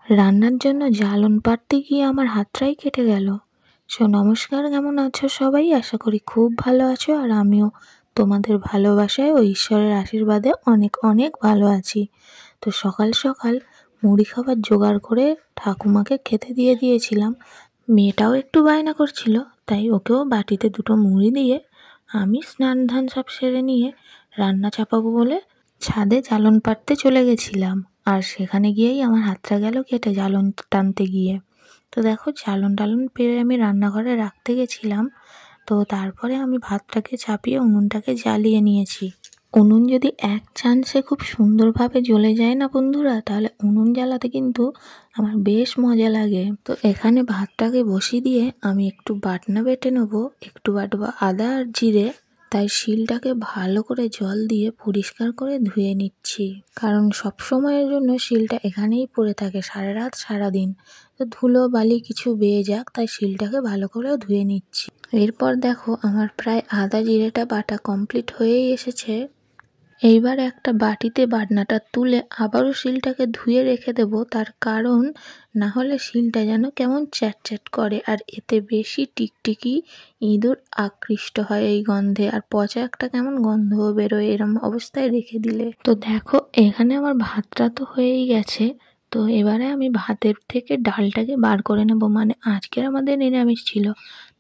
রান্নার জন্য জ্বালন পাড়তে গিয়ে আমার হাতটাই কেটে গেল। নমস্কার, কেমন আছো সবাই? আশা করি খুব ভালো আছো, আর আমিও তোমাদের ভালোবাসায় ও ঈশ্বরের আশীর্বাদে অনেক অনেক ভালো আছি। তো সকাল সকাল মুড়ি খাবার জোগাড় করে ঠাকুমাকে খেতে দিয়ে দিয়েছিলাম। মেয়েটাও একটু বায়না করছিল, তাই ওকেও বাটিতে দুটো মুড়ি দিয়ে আমি স্নান ধান সব সেরে নিয়ে রান্না চাপাবো বলে ছাদে জ্বালন পাড়তে চলে গেছিলাম। আর সেখানে গিয়েই আমার হাতটা গেল কেটে জ্বালন টানতে গিয়ে। তো দেখো, জ্বালন টালন পেরে আমি রান্নাঘরে রাখতে গেছিলাম। তো তারপরে আমি ভাতটাকে চাপিয়ে উনুনটাকে জ্বালিয়ে নিয়েছি। উনুন যদি এক চান্সে খুব সুন্দরভাবে জ্বলে যায় না বন্ধুরা, তাহলে উনুন জ্বালাতে কিন্তু আমার বেশ মজা লাগে। তো এখানে ভাতটাকে বসিয়ে দিয়ে আমি একটু বাটনা বেটে নেবো, একটু বাটবো আদা আর জিরে। তাই শিলটাকে ভালো করে জল দিয়ে পরিষ্কার করে ধুয়ে নিচ্ছি, কারণ সব সময়ের জন্য শিলটা এখানেই পড়ে থাকে সারা রাত সারাদিন। তো ধুলো বালি কিছু বেয়ে যাক, তাই শিলটাকে ভালো করে ধুয়ে নিচ্ছি। এরপর দেখো, আমার প্রায় আদা জিরেটা বাটা কমপ্লিট হয়েই এসেছে। এইবার একটা বাটিতে বাটনাটা তুলে আবারও শিলটাকে ধুয়ে রেখে দেবো, তার কারণ না হলে শিলটা যেন কেমন চ্যাট করে, আর এতে বেশি টিকটিকি ইঁদুর আকৃষ্ট হয় এই গন্ধে, আর পচা একটা কেমন গন্ধও বেরোয় এরম অবস্থায় রেখে দিলে। তো দেখো, এখানে আমার ভাতটা তো হয়েই গেছে। তো এবারে আমি ভাতের থেকে ডালটাকে বার করে নেব, মানে আজকের আমাদের নিরামিষ ছিল,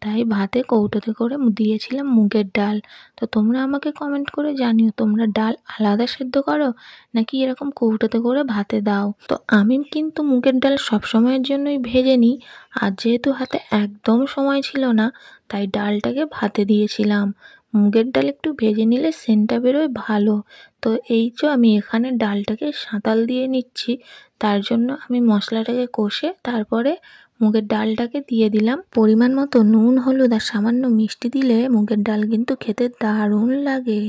তাই ভাতে কৌটোতে করে দিয়েছিলাম মুগের ডাল। তো তোমরা আমাকে কমেন্ট করে জানিও, তোমরা ডাল আলাদা সেদ্ধ করো নাকি এরকম কৌটোতে করে ভাতে দাও। তো আমি কিন্তু মুগের ডাল সব সময়ের জন্যই ভেজে নিই, আর যেহেতু হাতে একদম সময় ছিল না, তাই ডালটাকে ভাতে দিয়েছিলাম। মুগের ডাল একটু ভেজে নিলে সেন্টটা বেরোয় ভালো। তো এই যে আমি এখানে ডালটাকে সাঁতাল দিয়ে নিচ্ছি, তার জন্য আমি মশলাটাকে কষে তারপরে মুগের ডালটাকে দিয়ে দিলাম। পরিমাণ মতো নুন, হলুদ আর সামান্য মিষ্টি দিলে মুগের ডাল কিন্তু খেতে দারুণ লাগে।